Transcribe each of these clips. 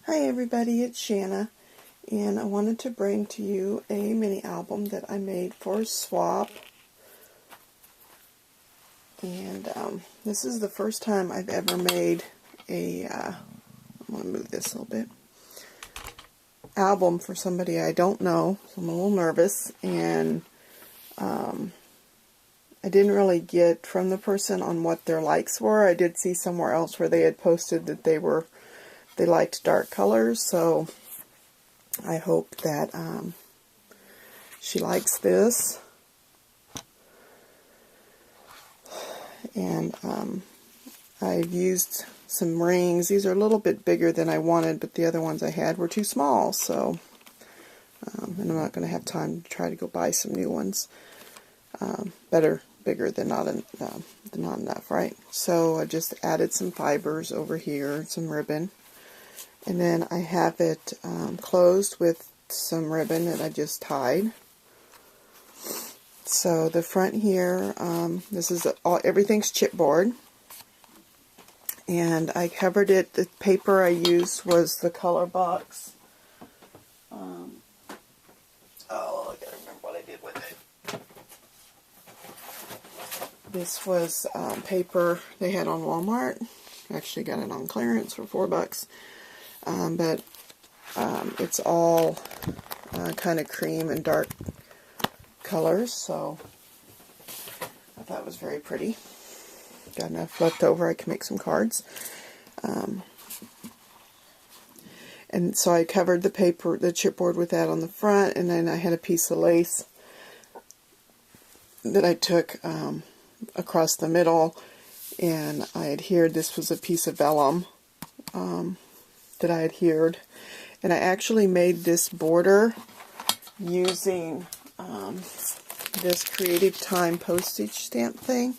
Hi everybody, it's Shanna, and I wanted to bring to you a mini album that I made for Swap. And this is the first time I've ever made a, I'm going to move this a little bit, album for somebody I don't know, so I'm a little nervous, and I didn't really get from the person on what their likes were. I did see somewhere else where they had posted that they liked dark colors, so I hope that she likes this. And I've used some rings. These are a little bit bigger than I wanted, but the other ones I had were too small, so and I'm not going to have time to try to go buy some new ones. Bigger than not enough, right? So I just added some fibers over here, some ribbon, and then I have it closed with some ribbon that I just tied. So the front here, this is everything's chipboard, and I covered it. The paper I used was the color box. Oh, I gotta remember what I did with it. This was paper they had on Walmart. I actually got it on clearance for $4, but it's all kind of cream and dark colors, so I thought it was very pretty. Got enough left over, I can make some cards. And so I covered the paper, the chipboard, with that on the front, and then I had a piece of lace that I took across the middle, and I adhered. This was a piece of vellum that I adhered, and I actually made this border using this Creative Time postage stamp thing.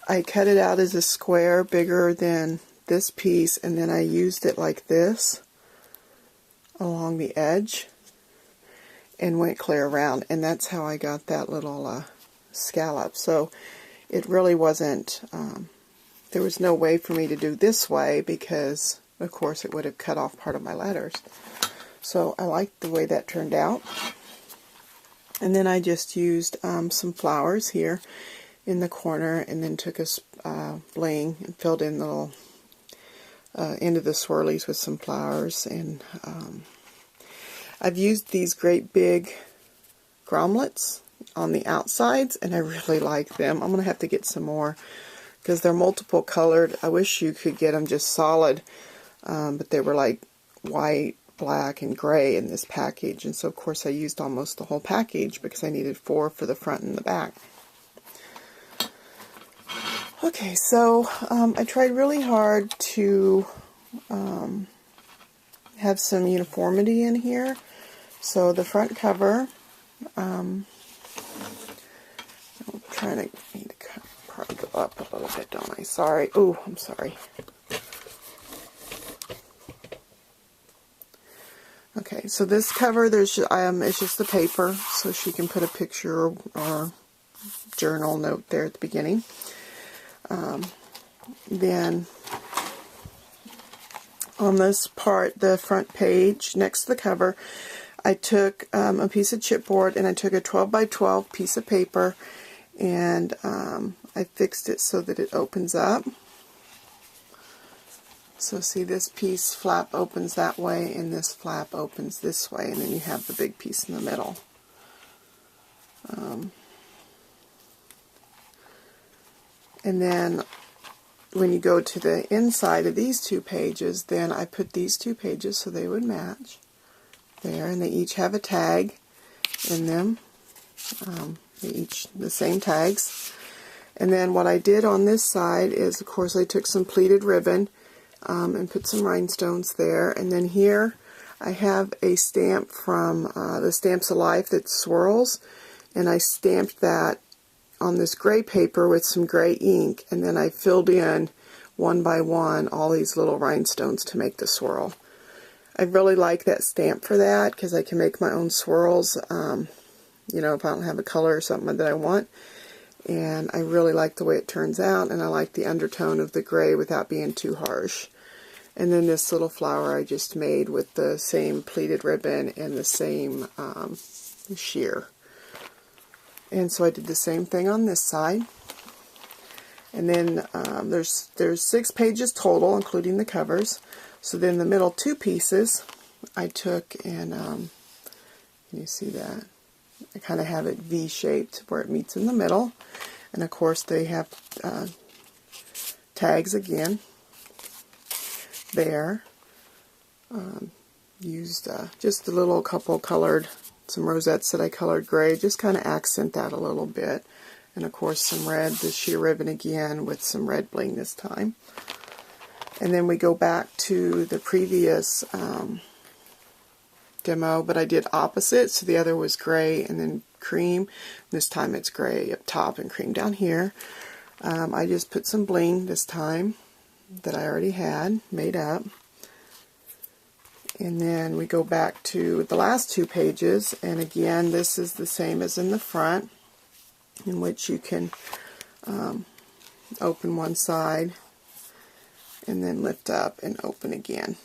I cut it out as a square bigger than this piece, and then I used it like this along the edge and went clear around, and that's how I got that little scallop. So it really wasn't, there was no way for me to do this way because of course it would have cut off part of my letters. So I liked the way that turned out. And then I just used some flowers here in the corner, and then took a bling and filled in the little end of the swirlies with some flowers. And I've used these great big grommets on the outsides, and I really like them. I'm going to have to get some more because they're multiple colored. I wish you could get them just solid, but they were like white, black, and gray in this package, and so of course I used almost the whole package because I needed 4 for the front and the back. Okay, so I tried really hard to have some uniformity in here. So the front cover, I'm trying to need to probably go up a little bit, don't I? Sorry. Oh, I'm sorry. Okay, so this cover, it's just the paper, so she can put a picture or journal note there at the beginning. Then on this part, the front page, next to the cover, I took a piece of chipboard, and I took a 12 by 12 piece of paper, and I fixed it so that it opens up. So see, this piece flap opens that way, and this flap opens this way, and then you have the big piece in the middle. And then when you go to the inside of these 2 pages, then I put these 2 pages so they would match there, and they each have a tag in them. They each the same tags. And then what I did on this side is, of course, I took some pleated ribbon and put some rhinestones there. And then here I have a stamp from the Stamps of Life that swirls, and I stamped that on this gray paper with some gray ink, and then I filled in one by one all these little rhinestones to make the swirl. I really like that stamp for that because I can make my own swirls, you know, if I don't have a color or something that I want. And I really like the way it turns out, and I like the undertone of the gray without being too harsh. And then this little flower I just made with the same pleated ribbon and the same sheer. And so I did the same thing on this side. And then there's 6 pages total, including the covers. So then the middle 2 pieces I took and, can you see that? I kind of have it V-shaped where it meets in the middle. And of course they have tags again there. Used just a little couple colored, some rosettes that I colored gray, just kind of accent that a little bit. And of course some red, the sheer ribbon again with some red bling this time. And then we go back to the previous demo, but I did opposite. So the other was gray and then cream. This time it's gray up top and cream down here. I just put some bling this time that I already had made up. And then we go back to the last 2 pages, and again this is the same as in the front, in which you can open one side and then lift up and open again.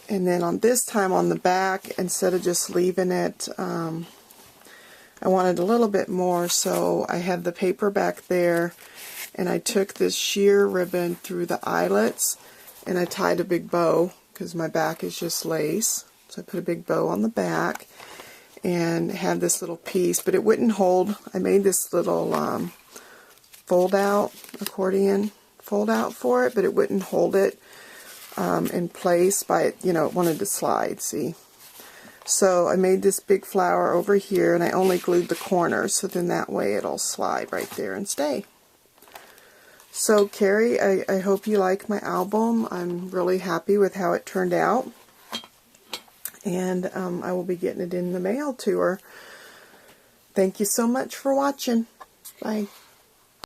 And then on this time on the back, instead of just leaving it, I wanted a little bit more, so I have the paper back there, and I took this sheer ribbon through the eyelets and I tied a big bow because my back is just lace. So I put a big bow on the back and had this little piece, but it wouldn't hold. I made this little fold-out accordion fold-out for it, but it wouldn't hold it in place by it, you know, it wanted to slide, see? So I made this big flower over here, and I only glued the corners, so then that way it'll slide right there and stay. So Kerry, I hope you like my album. I'm really happy with how it turned out. And I will be getting it in the mail to her. Thank you so much for watching. Bye.